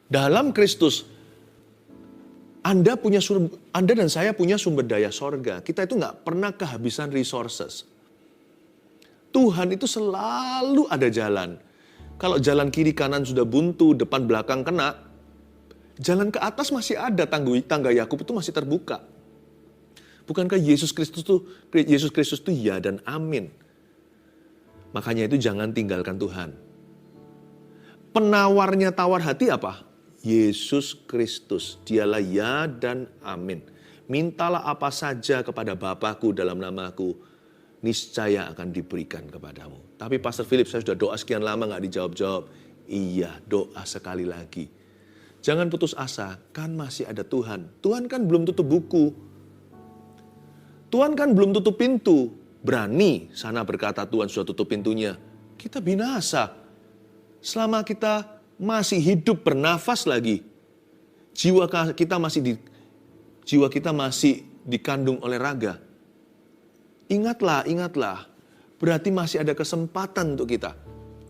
Dalam Kristus, Anda dan saya punya sumber daya sorga. Kita itu nggak pernah kehabisan resources. Tuhan itu selalu ada jalan. Kalau jalan kiri kanan sudah buntu, depan belakang kena, jalan ke atas masih ada, tangga Yakub itu masih terbuka. Bukankah Yesus Kristus itu ya dan amin. Makanya itu jangan tinggalkan Tuhan. Penawarnya tawar hati apa? Yesus Kristus. Dialah ya dan amin. Mintalah apa saja kepada Bapakku dalam namaku, niscaya akan diberikan kepadamu. Tapi Pastor Philip, saya sudah doa sekian lama gak dijawab-jawab. Iya, doa sekali lagi. Jangan putus asa, kan masih ada Tuhan. Tuhan kan belum tutup buku. Tuhan kan belum tutup pintu. Berani sana berkata Tuhan sudah tutup pintunya. Kita binasa. Selama kita masih hidup bernafas lagi. Jiwa kita masih dikandung oleh raga. Ingatlah. Berarti masih ada kesempatan untuk kita.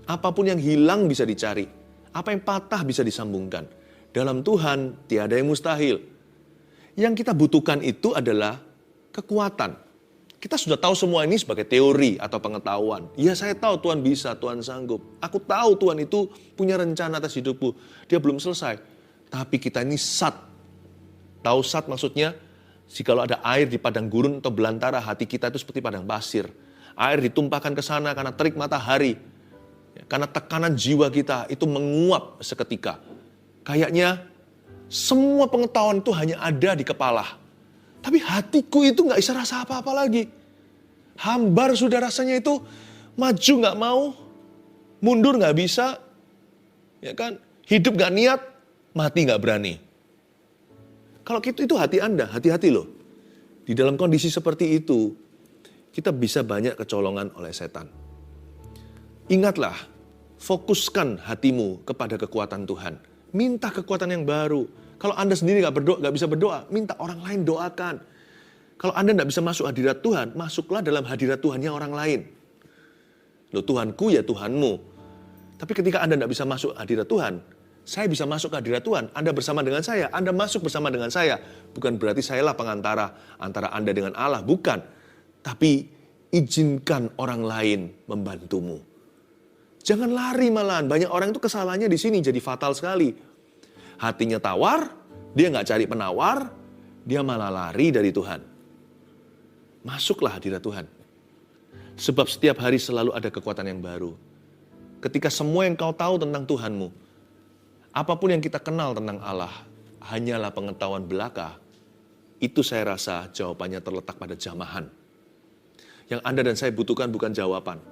Apapun yang hilang bisa dicari. Apa yang patah bisa disambungkan. Dalam Tuhan tiada yang mustahil. Yang kita butuhkan itu adalah kekuatan. Kita sudah tahu semua ini sebagai teori atau pengetahuan. Ya, saya tahu Tuhan bisa, Tuhan sanggup. Aku tahu Tuhan itu punya rencana atas hidupku. Dia belum selesai. Tapi kita ini sat. Tahu sat maksudnya? Jikalau ada air di padang gurun atau belantara, hati kita itu seperti padang pasir. Air ditumpahkan ke sana karena terik matahari. Karena tekanan jiwa kita itu menguap seketika. Kayaknya semua pengetahuan itu hanya ada di kepala. Tapi hatiku itu gak bisa rasa apa-apa lagi. Hambar sudah rasanya itu, maju gak mau, mundur gak bisa, ya kan? Hidup gak niat, mati gak berani. Kalau gitu itu hati Anda, hati-hati loh. Di dalam kondisi seperti itu, kita bisa banyak kecolongan oleh setan. Ingatlah, fokuskan hatimu kepada kekuatan Tuhan. Minta kekuatan yang baru. Kalau Anda sendiri gak bisa berdoa, minta orang lain doakan. Kalau Anda gak bisa masuk hadirat Tuhan, masuklah dalam hadirat Tuhannya orang lain. Loh, Tuhanku ya Tuhanmu. Tapi ketika Anda gak bisa masuk hadirat Tuhan, saya bisa masuk ke hadirat Tuhan. Anda bersama dengan saya, Anda masuk bersama dengan saya. Bukan berarti sayalah pengantara antara Anda dengan Allah, bukan. Tapi izinkan orang lain membantumu. Jangan lari malahan. Banyak orang itu kesalahannya di sini jadi fatal sekali. Hatinya tawar, dia gak cari penawar, dia malah lari dari Tuhan. Masuklah hadirat Tuhan. Sebab setiap hari selalu ada kekuatan yang baru. Ketika semua yang kau tahu tentang Tuhanmu, apapun yang kita kenal tentang Allah, hanyalah pengetahuan belaka, itu saya rasa jawabannya terletak pada jamahan. Yang Anda dan saya butuhkan bukan jawaban,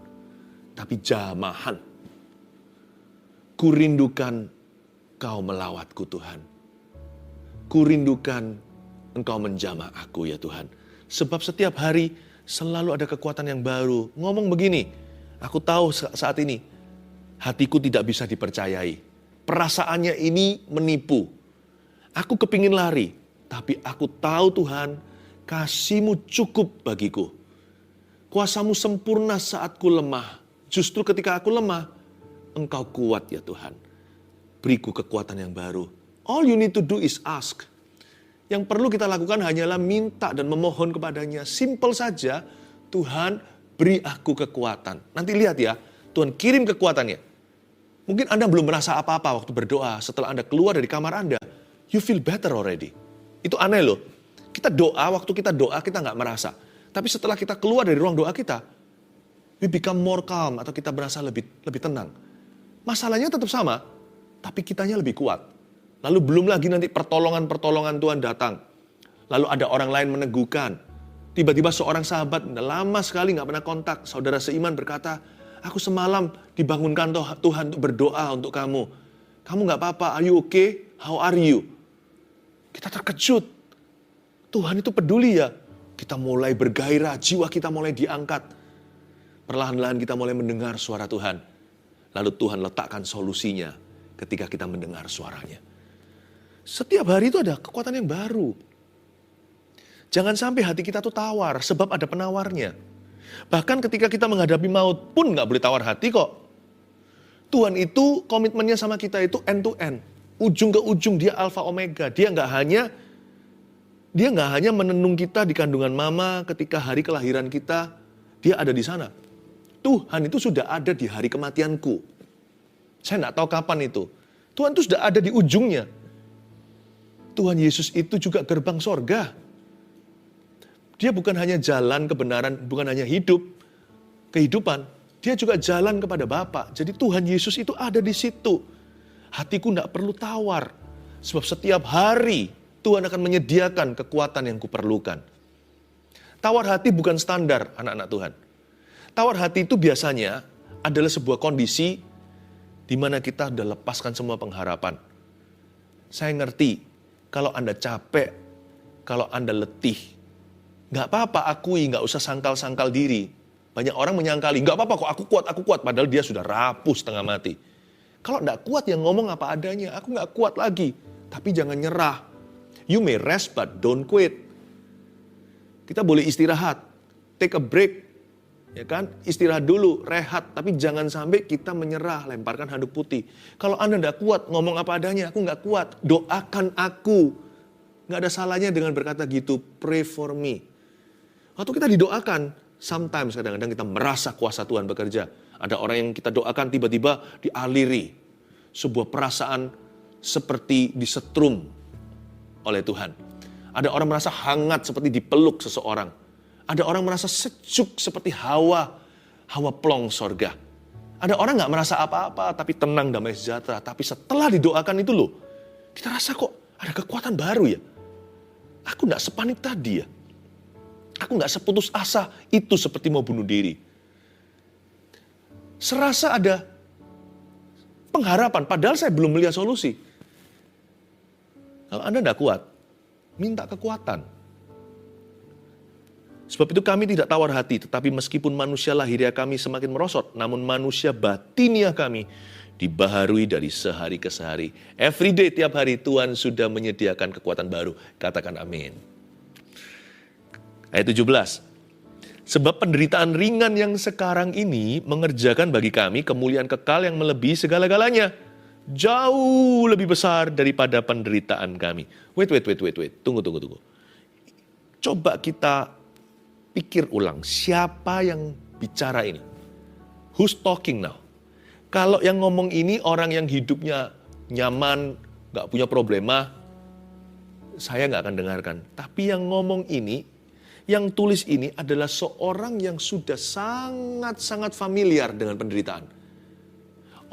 tapi jamahan. Kurindukan Kau melawatku Tuhan. Kurindukan Engkau menjamah aku ya Tuhan. Sebab setiap hari selalu ada kekuatan yang baru. Ngomong begini, aku tahu saat ini hatiku tidak bisa dipercayai. Perasaannya ini menipu. Aku kepingin lari, tapi aku tahu Tuhan, kasih-Mu cukup bagiku. Kuasa-Mu sempurna saat ku lemah. Justru ketika aku lemah, Engkau kuat ya Tuhan. Beriku kekuatan yang baru. All you need to do is ask. Yang perlu kita lakukan hanyalah minta dan memohon kepadanya. Simple saja, Tuhan beri aku kekuatan. Nanti lihat ya, Tuhan kirim kekuatannya. Mungkin Anda belum merasa apa-apa waktu berdoa. Setelah Anda keluar dari kamar Anda, you feel better already. Itu aneh loh. Waktu kita doa kita nggak merasa. Tapi setelah kita keluar dari ruang doa kita, we become more calm atau kita merasa lebih tenang. Masalahnya tetap sama. Tapi kitanya lebih kuat. Lalu belum lagi nanti pertolongan Tuhan datang. Lalu ada orang lain meneguhkan. Tiba-tiba seorang sahabat lama sekali gak pernah kontak. Saudara seiman berkata, aku semalam dibangunkan Tuhan untuk berdoa untuk kamu. Kamu gak apa-apa, are you okay? How are you? Kita terkejut. Tuhan itu peduli ya. Kita mulai bergairah, jiwa kita mulai diangkat. Perlahan-lahan kita mulai mendengar suara Tuhan. Lalu Tuhan letakkan solusinya ketika kita mendengar suaranya. Setiap hari itu ada kekuatan yang baru. Jangan sampai hati kita tuh tawar, sebab ada penawarnya. Bahkan ketika kita menghadapi maut pun gak boleh tawar hati kok. Tuhan itu komitmennya sama kita itu end to end. Ujung ke ujung dia Alfa Omega. Dia nggak hanya menenung kita di kandungan mama ketika hari kelahiran kita. Dia ada di sana. Tuhan itu sudah ada di hari kematianku. Saya nggak tahu kapan itu. Tuhan itu sudah ada di ujungnya. Tuhan Yesus itu juga gerbang sorga. Dia bukan hanya jalan kebenaran, bukan hanya kehidupan. Dia juga jalan kepada Bapa. Jadi Tuhan Yesus itu ada di situ. Hatiku tidak perlu tawar. Sebab setiap hari Tuhan akan menyediakan kekuatan yang kuperlukan. Tawar hati bukan standar anak-anak Tuhan. Tawar hati itu biasanya adalah sebuah kondisi di mana kita sudah lepaskan semua pengharapan. Saya ngerti kalau Anda capek, kalau Anda letih. Nggak apa-apa akui, nggak usah sangkal-sangkal diri. Banyak orang menyangkali, nggak apa-apa kok aku kuat. Padahal dia sudah rapuh setengah mati. Kalau nggak kuat ya ngomong apa adanya. Aku nggak kuat lagi. Tapi jangan nyerah. You may rest but don't quit. Kita boleh istirahat. Take a break. Ya kan? Istirahat dulu, rehat. Tapi jangan sampai kita menyerah, lemparkan handuk putih. Kalau Anda nggak kuat, ngomong apa adanya. Aku nggak kuat. Doakan aku. Nggak ada salahnya dengan berkata gitu. Pray for me. Waktu kita didoakan, sometimes kadang-kadang kita merasa kuasa Tuhan bekerja. Ada orang yang kita doakan tiba-tiba dialiri sebuah perasaan seperti disetrum oleh Tuhan. Ada orang merasa hangat seperti dipeluk seseorang. Ada orang merasa sejuk seperti hawa plong sorga. Ada orang nggak merasa apa-apa tapi tenang damai sejahtera. Tapi setelah didoakan itu loh, kita rasa kok ada kekuatan baru ya. Aku nggak sepanik tadi ya. Aku nggak seputus asa itu seperti mau bunuh diri. Serasa ada pengharapan, padahal saya belum melihat solusi. Kalau Anda tidak kuat, minta kekuatan. Sebab itu kami tidak tawar hati, tetapi meskipun manusia lahiriah kami semakin merosot, namun manusia batiniah kami dibaharui dari sehari ke sehari. Every day, tiap hari Tuhan sudah menyediakan kekuatan baru. Katakan amin. Ayat 17. Sebab penderitaan ringan yang sekarang ini mengerjakan bagi kami kemuliaan kekal yang melebihi segala-galanya. Jauh lebih besar daripada penderitaan kami. Wait. Tunggu. Coba kita pikir ulang. Siapa yang bicara ini? Who's talking now? Kalau yang ngomong ini orang yang hidupnya nyaman, gak punya problema, saya gak akan dengarkan. Tapi yang ngomong ini, yang tulis ini adalah seorang yang sudah sangat-sangat familiar dengan penderitaan.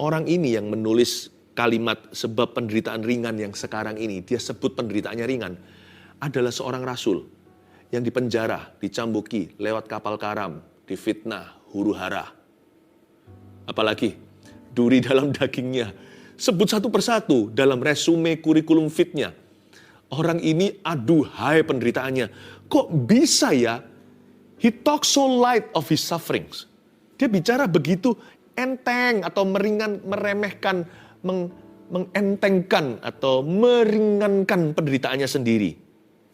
Orang ini yang menulis kalimat sebab penderitaan ringan yang sekarang ini, dia sebut penderitaannya ringan, adalah seorang rasul yang dipenjara, dicambuki, lewat kapal karam, difitnah, huru-hara. Apalagi duri dalam dagingnya. Sebut satu persatu dalam resume kurikulum fitnya. Orang ini aduhai penderitaannya. Kok bisa ya? He talks so light of his sufferings. Dia bicara begitu enteng atau meremehkan, mengentengkan atau meringankan penderitaannya sendiri.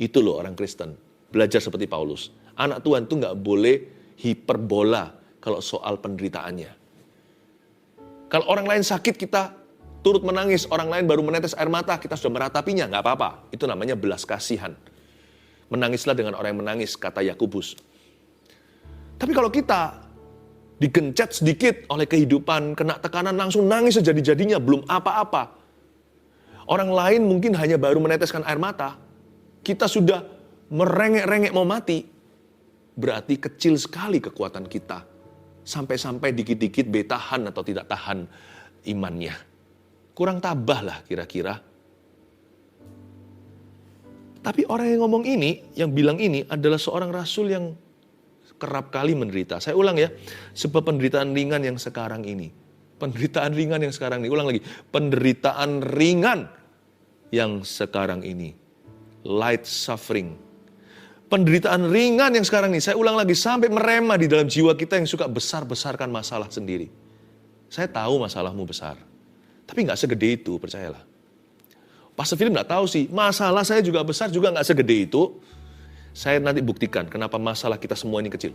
Itu loh orang Kristen. Belajar seperti Paulus. Anak Tuhan tuh nggak boleh hiperbola kalau soal penderitaannya. Kalau orang lain sakit kita turut menangis, orang lain baru menetes air mata, kita sudah meratapinya, nggak apa-apa. Itu namanya belas kasihan. Menangislah dengan orang yang menangis, kata Yakobus. Tapi kalau kita digencet sedikit oleh kehidupan, kena tekanan langsung nangis sejadi-jadinya, belum apa-apa. Orang lain mungkin hanya baru meneteskan air mata, kita sudah merengek-rengek mau mati. Berarti kecil sekali kekuatan kita. Sampai-sampai dikit-dikit betahan atau tidak tahan imannya. Kurang tabah lah kira-kira. Tapi orang yang ngomong ini, yang bilang ini adalah seorang rasul yang kerap kali menderita. Saya ulang ya, sebab penderitaan ringan yang sekarang ini. Penderitaan ringan yang sekarang ini. Ulang lagi, penderitaan ringan yang sekarang ini. Light suffering. Penderitaan ringan yang sekarang ini. Saya ulang lagi, sampai meremah di dalam jiwa kita yang suka besar-besarkan masalah sendiri. Saya tahu masalahmu besar. Tapi nggak segede itu, percayalah. Pastor Philip nggak tahu sih, masalah saya juga besar juga nggak segede itu. Saya nanti buktikan kenapa masalah kita semua ini kecil.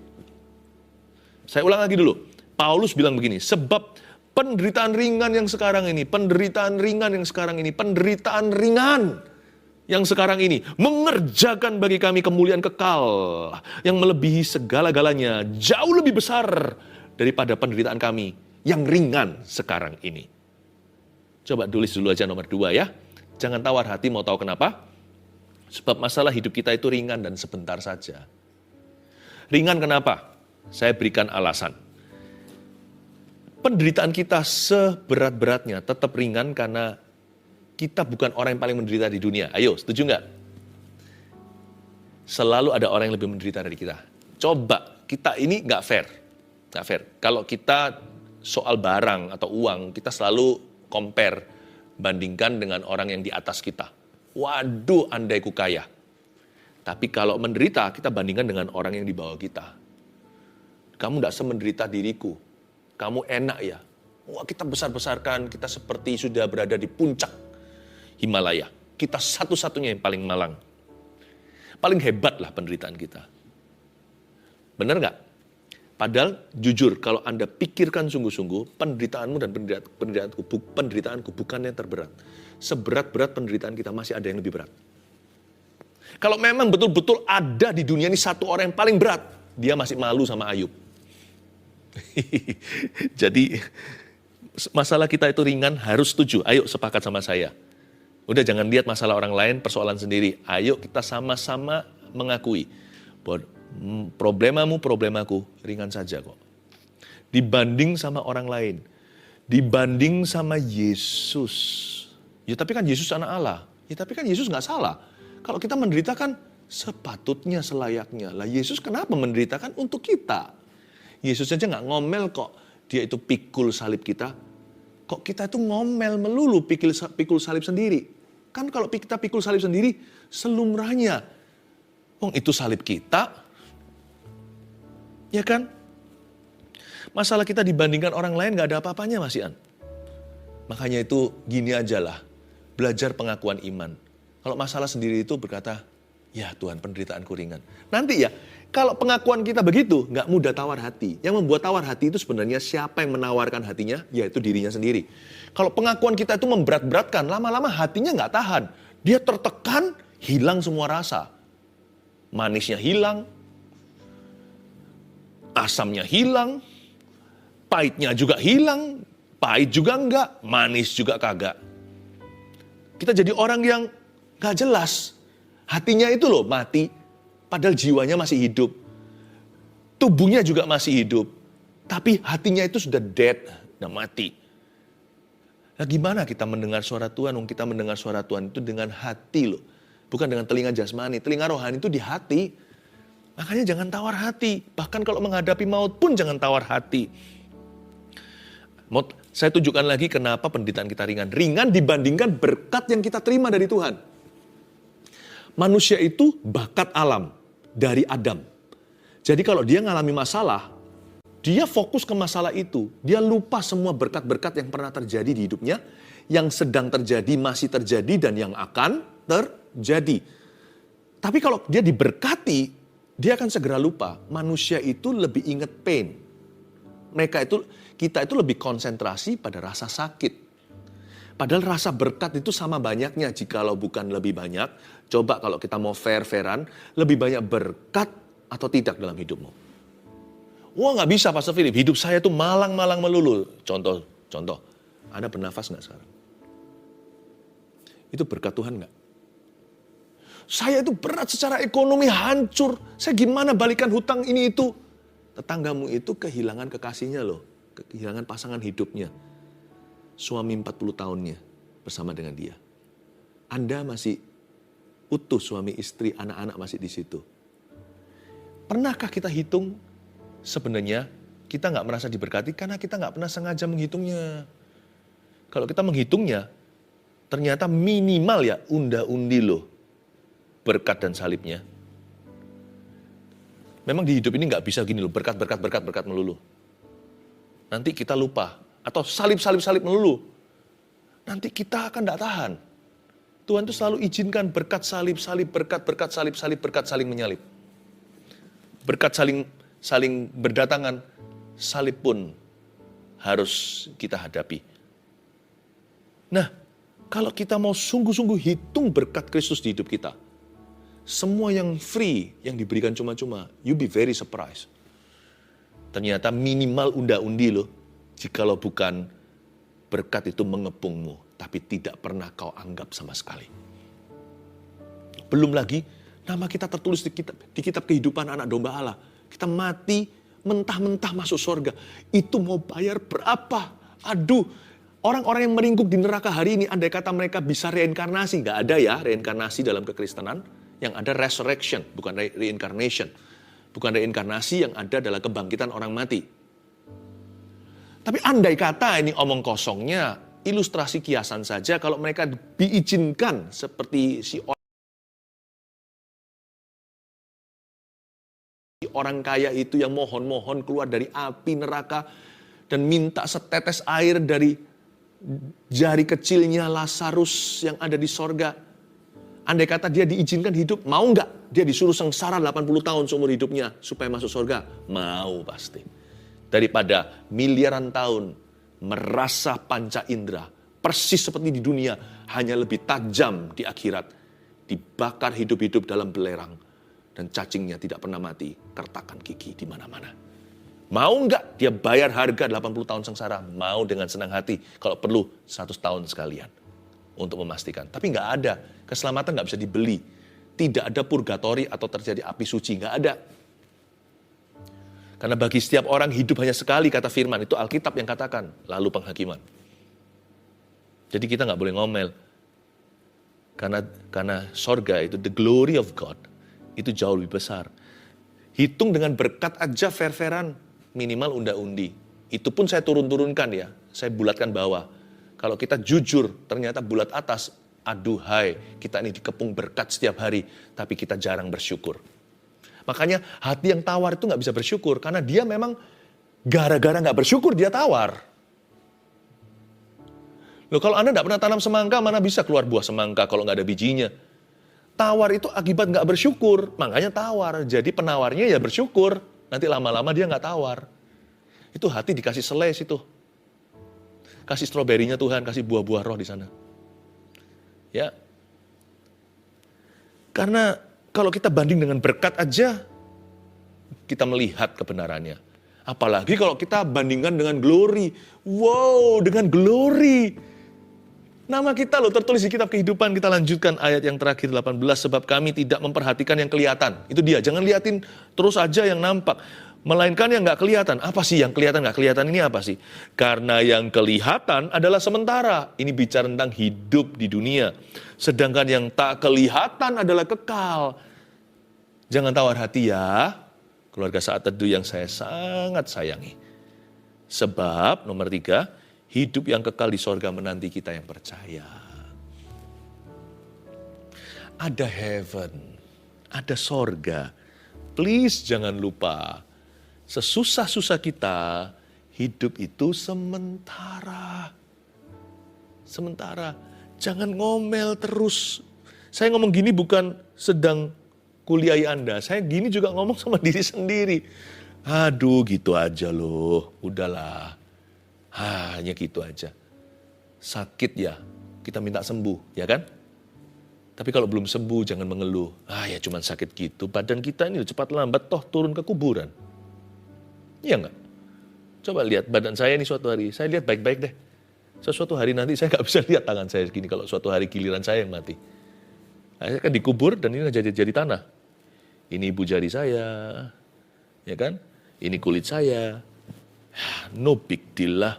Saya ulang lagi dulu. Paulus bilang begini, sebab Penderitaan ringan yang sekarang ini, penderitaan ringan yang sekarang ini, penderitaan ringan yang sekarang ini mengerjakan bagi kami kemuliaan kekal yang melebihi segala-galanya, jauh lebih besar daripada penderitaan kami yang ringan sekarang ini. Coba tulis dulu aja nomor 2 ya. Jangan tawar hati, mau tahu kenapa? Sebab masalah hidup kita itu ringan dan sebentar saja. Ringan kenapa? Saya berikan alasan. Penderitaan kita seberat-beratnya tetap ringan karena kita bukan orang yang paling menderita di dunia. Ayo, setuju nggak? Selalu ada orang yang lebih menderita dari kita. Coba, kita ini nggak fair. Nggak fair. Kalau kita soal barang atau uang, kita selalu compare, bandingkan dengan orang yang di atas kita. Waduh, andai ku kaya. Tapi kalau menderita, kita bandingkan dengan orang yang di bawah kita. Kamu nggak semenderita diriku. Kamu enak ya. Wah, kita besar-besarkan, kita seperti sudah berada di puncak Himalaya. Kita satu-satunya yang paling malang. Paling hebat lah penderitaan kita. Benar nggak? Padahal jujur, kalau Anda pikirkan sungguh-sungguh, penderitaanmu dan penderitaanku bukan yang terberat. Seberat-berat penderitaan kita masih ada yang lebih berat. Kalau memang betul-betul ada di dunia ini satu orang yang paling berat, dia masih malu sama Ayub. Jadi masalah kita itu ringan, harus setuju. Ayo sepakat sama saya. Udah jangan lihat masalah orang lain, persoalan sendiri. Ayo kita sama-sama mengakui bahwa problemaku ringan saja kok. Dibanding sama orang lain. Dibanding sama Yesus. Ya tapi kan Yesus anak Allah. Ya tapi kan Yesus gak salah. Kalau kita menderita kan sepatutnya, selayaknya. Lah Yesus kenapa menderita kan untuk kita? Yesus aja gak ngomel kok. Dia itu pikul salib kita. Kok kita itu ngomel melulu pikul salib sendiri. Kan kalau kita pikul salib sendiri, selumrahnya. Itu salib kita. Ya kan? Masalah kita dibandingkan orang lain gak ada apa-apanya Mas Ian. Makanya itu gini aja lah. Belajar pengakuan iman. Kalau masalah sendiri itu berkata, ya Tuhan penderitaanku ringan. Nanti ya, kalau pengakuan kita begitu, nggak mudah tawar hati. Yang membuat tawar hati itu sebenarnya siapa yang menawarkan hatinya, yaitu dirinya sendiri. Kalau pengakuan kita itu memberat-beratkan, lama-lama hatinya nggak tahan. Dia tertekan, hilang semua rasa. Manisnya hilang, asamnya hilang, pahitnya juga hilang, pahit juga enggak, manis juga kagak. Kita jadi orang yang nggak jelas. Hatinya itu loh mati, padahal jiwanya masih hidup. Tubuhnya juga masih hidup. Tapi hatinya itu sudah dead, sudah mati. Nah gimana kita mendengar suara Tuhan? Kita mendengar suara Tuhan itu dengan hati loh. Bukan dengan telinga jasmani. Telinga rohani itu di hati. Makanya jangan tawar hati. Bahkan kalau menghadapi maut pun jangan tawar hati. Saya tunjukkan lagi kenapa penderitaan kita ringan. Ringan dibandingkan berkat yang kita terima dari Tuhan. Manusia itu bakat alam dari Adam. Jadi kalau dia ngalami masalah, dia fokus ke masalah itu. Dia lupa semua berkat-berkat yang pernah terjadi di hidupnya, yang sedang terjadi, masih terjadi, dan yang akan terjadi. Tapi kalau dia diberkati, dia akan segera lupa. Manusia itu lebih ingat pain. Kita itu lebih konsentrasi pada rasa sakit. Padahal rasa berkat itu sama banyaknya, jikalau bukan lebih banyak. Coba kalau kita mau fair-fairan, lebih banyak berkat atau tidak dalam hidupmu. Wah gak bisa Pastor Philip, hidup saya tuh malang-malang melulu. Contoh, Anda bernafas gak sekarang? Itu berkat Tuhan gak? Saya itu berat secara ekonomi, hancur. Saya gimana balikan hutang ini itu? Tetanggamu itu kehilangan kekasihnya loh. Kehilangan pasangan hidupnya. Suami 40 tahunnya bersama dengan dia. Anda masih utuh suami istri, anak-anak masih di situ. Pernahkah kita hitung sebenarnya kita nggak merasa diberkati karena kita nggak pernah sengaja menghitungnya. Kalau kita menghitungnya, ternyata minimal ya unda-undi loh berkat dan salibnya. Memang di hidup ini nggak bisa gini loh, berkat melulu. Nanti kita lupa. Atau salib melulu. Nanti kita akan tidak tahan. Tuhan itu selalu izinkan berkat salib, berkat saling menyalip. Berkat saling berdatangan, salib pun harus kita hadapi. Nah, kalau kita mau sungguh-sungguh hitung berkat Kristus di hidup kita, semua yang free, yang diberikan cuma-cuma, you be very surprised. Ternyata minimal unda-undi loh, jikalau bukan berkat itu mengepungmu, tapi tidak pernah kau anggap sama sekali. Belum lagi, nama kita tertulis di kitab kehidupan anak domba Allah. Kita mati, mentah-mentah masuk surga. Itu mau bayar berapa? Aduh, orang-orang yang meringkuk di neraka hari ini, andai kata mereka bisa reinkarnasi. Nggak ada ya reinkarnasi dalam kekristenan. Yang ada resurrection, bukan reincarnation. Bukan reinkarnasi, yang ada adalah kebangkitan orang mati. Tapi andai kata ini omong kosongnya, ilustrasi kiasan saja, kalau mereka diizinkan seperti si orang kaya itu yang mohon-mohon keluar dari api neraka dan minta setetes air dari jari kecilnya Lazarus yang ada di sorga. Andai kata dia diizinkan hidup, mau nggak? Dia disuruh sengsara 80 tahun seumur hidupnya supaya masuk surga? Mau pasti. Daripada miliaran tahun merasa panca indera, persis seperti di dunia, hanya lebih tajam di akhirat. Dibakar hidup-hidup dalam belerang. Dan cacingnya tidak pernah mati, kertakan gigi di mana-mana. Mau nggak dia bayar harga 80 tahun sengsara? Mau dengan senang hati, kalau perlu 100 tahun sekalian. Untuk memastikan. Tapi nggak ada. Keselamatan nggak bisa dibeli. Tidak ada purgatori atau terjadi api suci. Nggak ada. Karena bagi setiap orang hidup hanya sekali, kata firman. Itu Alkitab yang katakan. Lalu penghakiman. Jadi kita nggak boleh ngomel. Karena sorga itu, the glory of God, itu jauh lebih besar. Hitung dengan berkat aja fair-fairan. Minimal unda-undi. Itu pun saya turun-turunkan ya. Saya bulatkan bawah. Kalau kita jujur, ternyata bulat atas, aduhai, kita ini dikepung berkat setiap hari, tapi kita jarang bersyukur. Makanya hati yang tawar itu nggak bisa bersyukur, karena dia memang gara-gara nggak bersyukur, dia tawar. Loh, kalau Anda nggak pernah tanam semangka, mana bisa keluar buah semangka kalau nggak ada bijinya? Tawar itu akibat nggak bersyukur, makanya tawar. Jadi penawarnya ya bersyukur, nanti lama-lama dia nggak tawar. Itu hati dikasih selai situ. Kasih stroberinya Tuhan, kasih buah-buah roh di sana. Ya. Karena kalau kita banding dengan berkat aja, kita melihat kebenarannya. Apalagi kalau kita bandingkan dengan glory. Wow, dengan glory. Nama kita loh tertulis di kitab kehidupan. Kita lanjutkan ayat yang terakhir 18. Sebab kami tidak memperhatikan yang kelihatan. Itu dia, jangan liatin terus aja yang nampak. Melainkan yang nggak kelihatan. Apa sih yang kelihatan, nggak kelihatan ini apa sih? Karena yang kelihatan adalah sementara. Ini bicara tentang hidup di dunia. Sedangkan yang tak kelihatan adalah kekal. Jangan tawar hati ya. Keluarga Saat Teduh yang saya sangat sayangi. Sebab nomor 3, hidup yang kekal di sorga menanti kita yang percaya. Ada heaven, ada sorga. Please jangan lupa. Sesusah-susah kita, hidup itu sementara. Sementara. Jangan ngomel terus. Saya ngomong gini bukan sedang kuliahi Anda. Saya gini juga ngomong sama diri sendiri. Aduh gitu aja loh. Udahlah. Hanya gitu aja. Sakit ya, kita minta sembuh, ya kan? Tapi kalau belum sembuh jangan mengeluh. Ya cuman sakit gitu. Badan kita ini cepat lambat toh turun ke kuburan. Iya enggak? Coba lihat badan saya ini suatu hari, saya lihat baik-baik deh. Suatu hari nanti saya nggak bisa lihat tangan saya segini kalau suatu hari giliran saya yang mati. Saya kan dikubur dan ini jadi tanah. Ini ibu jari saya, ya kan? Ini kulit saya. No big deal lah.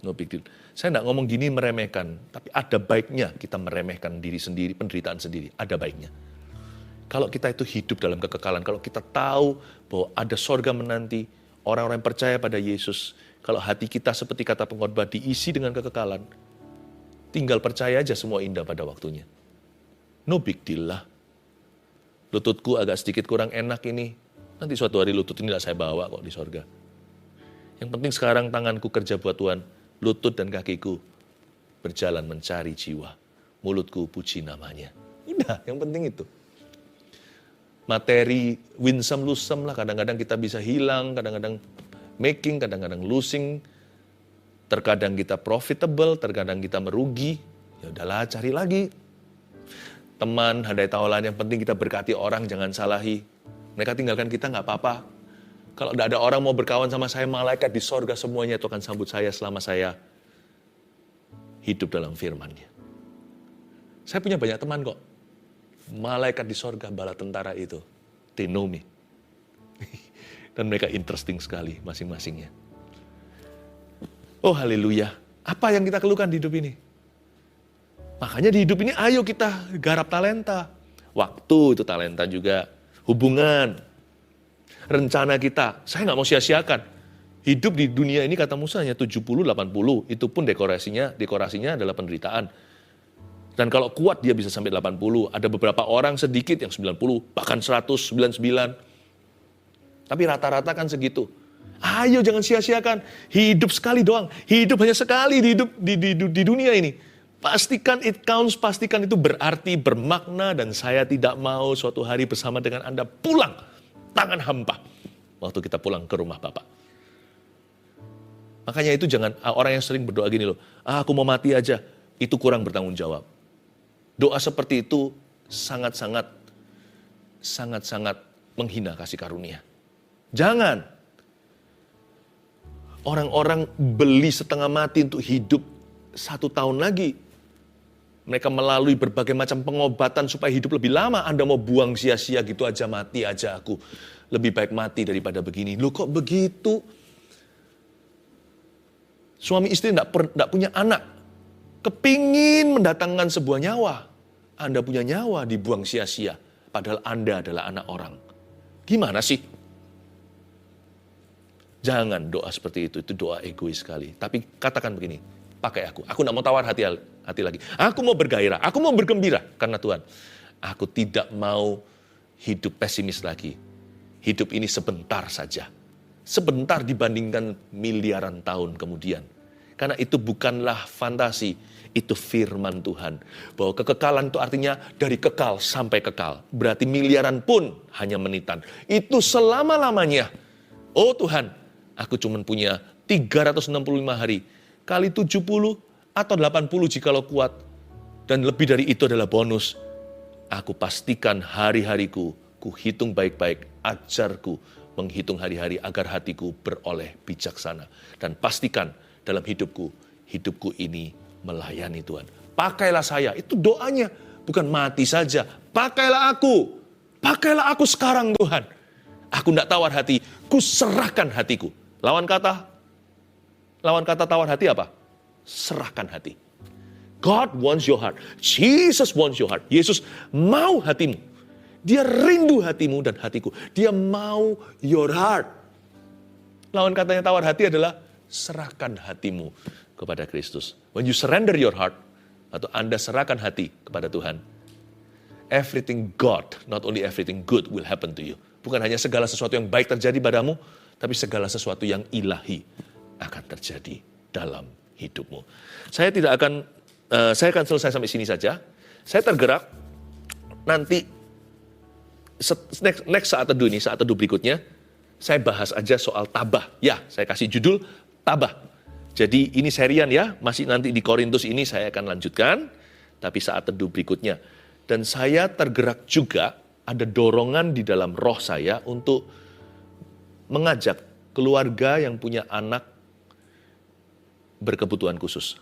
No big deal. Saya nggak ngomong gini meremehkan, tapi ada baiknya kita meremehkan diri sendiri, penderitaan sendiri. Ada baiknya. Kalau kita itu hidup dalam kekekalan, kalau kita tahu bahwa ada sorga menanti, orang-orang yang percaya pada Yesus, kalau hati kita seperti kata pengkhotbah diisi dengan kekekalan, tinggal percaya aja semua indah pada waktunya. No big deal lah. Lututku agak sedikit kurang enak ini, nanti suatu hari lutut ini saya bawa kok di sorga. Yang penting sekarang tanganku kerja buat Tuhan, lutut dan kakiku berjalan mencari jiwa. Mulutku puji namanya. Udah, yang penting itu. Materi winsome lusem lah, kadang-kadang kita bisa hilang, kadang-kadang making, kadang-kadang losing. Terkadang kita profitable, terkadang kita merugi. Ya udahlah, cari lagi. Teman, handai tawalan, yang penting kita berkati orang, jangan salahi. Mereka tinggalkan kita nggak apa-apa. Kalau tidak ada orang mau berkawan sama saya, malaikat di sorga semuanya itu akan sambut saya selama saya hidup dalam firman-Nya. Saya punya banyak teman kok. Malaikat di sorga, bala tentara itu. They know me. Dan mereka interesting sekali masing-masingnya. Oh haleluya. Apa yang kita keluhkan di hidup ini? Makanya di hidup ini ayo kita garap talenta. Waktu itu talenta juga. Hubungan. Rencana kita. Saya nggak mau sia-siakan. Hidup di dunia ini kata Musa hanya 70-80. Itu pun dekorasinya adalah penderitaan. Dan kalau kuat dia bisa sampai 80. Ada beberapa orang sedikit yang 90. Bahkan 100, 99. Tapi rata-rata kan segitu. Ayo jangan sia-siakan. Hidup sekali doang. Hidup hanya sekali di dunia ini. Pastikan it counts, pastikan itu berarti, bermakna. Dan saya tidak mau suatu hari bersama dengan Anda pulang tangan hampa. Waktu kita pulang ke rumah Bapak. Makanya itu jangan, orang yang sering berdoa gini loh. Aku mau mati aja. Itu kurang bertanggung jawab. Doa seperti itu sangat-sangat menghina kasih karunia. Jangan. Orang-orang beli setengah mati untuk hidup 1 tahun lagi. Mereka melalui berbagai macam pengobatan supaya hidup lebih lama. Anda mau buang sia-sia gitu aja, mati aja aku. Lebih baik mati daripada begini. Loh kok begitu? Suami istri tidak punya anak. Kepingin mendatangkan sebuah nyawa. Anda punya nyawa dibuang sia-sia. Padahal Anda adalah anak orang. Gimana sih? Jangan doa seperti itu doa egois sekali. Tapi katakan begini, pakai aku. Aku tidak mau tawar hati lagi. Aku mau bergairah, aku mau bergembira karena Tuhan. Aku tidak mau hidup pesimis lagi. Hidup ini sebentar saja. Sebentar dibandingkan miliaran tahun kemudian. Karena itu bukanlah fantasi, itu firman Tuhan. Bahwa kekekalan itu artinya dari kekal sampai kekal. Berarti miliaran pun hanya menitan. Itu selama-lamanya. Oh Tuhan, aku cuma punya 365 hari. Kali 70 atau 80 jikalau kuat. Dan lebih dari itu adalah bonus. Aku pastikan hari-hariku, ku hitung baik-baik, ajarku menghitung hari-hari agar hatiku beroleh bijaksana. Dan pastikan dalam hidupku ini melayani Tuhan. Pakailah saya, itu doanya. Bukan mati saja, pakailah aku sekarang Tuhan. Aku tidak tawar hati, ku serahkan hatiku. Lawan kata tawar hati apa? Serahkan hati. God wants your heart. Jesus wants your heart. Yesus mau hatimu. Dia rindu hatimu dan hatiku. Dia mau your heart. Lawan katanya tawar hati adalah serahkan hatimu kepada Kristus. When you surrender your heart, atau Anda serahkan hati kepada Tuhan, everything God, not only everything good will happen to you. Bukan hanya segala sesuatu yang baik terjadi padamu, tapi segala sesuatu yang ilahi akan terjadi dalam hidupmu. Saya akan selesai sampai sini saja. Saya tergerak nanti next saat teduh ini, saat teduh berikutnya, saya bahas aja soal tabah. Ya, saya kasih judul tabah. Jadi ini serian ya, masih nanti di Korintus ini saya akan lanjutkan, tapi saat teduh berikutnya. Dan saya tergerak juga, ada dorongan di dalam roh saya untuk mengajak keluarga yang punya anak berkebutuhan khusus.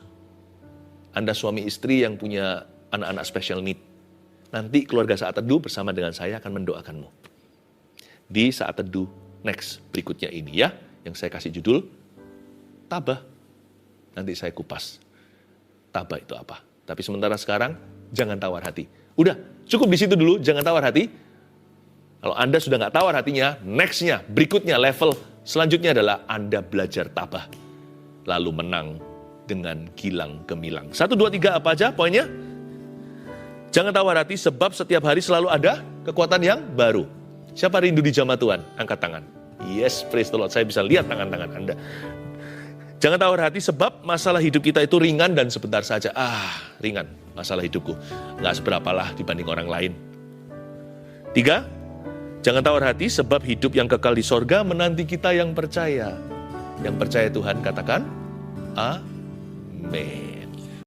Anda suami istri yang punya anak-anak special need. Nanti keluarga saat teduh bersama dengan saya akan mendoakanmu. Di saat teduh next berikutnya ini ya, yang saya kasih judul tabah. Nanti saya kupas tabah itu apa. Tapi sementara sekarang jangan tawar hati. Udah, cukup di situ dulu, jangan tawar hati. Kalau Anda sudah nggak tawar hatinya, next-nya, berikutnya, level selanjutnya adalah Anda belajar tabah. Lalu menang dengan gilang gemilang. 1, 2, 3 apa aja poinnya? Jangan tawar hati sebab setiap hari selalu ada kekuatan yang baru. Siapa rindu di jamaah Tuhan? Angkat tangan. Yes, praise the Lord. Saya bisa lihat tangan-tangan Anda. Jangan tawar hati sebab masalah hidup kita itu ringan dan sebentar saja. Ringan masalah hidupku. Nggak seberapalah dibanding orang lain. 3, jangan tawar hati sebab hidup yang kekal di sorga menanti kita yang percaya. Yang percaya Tuhan katakan, Amin.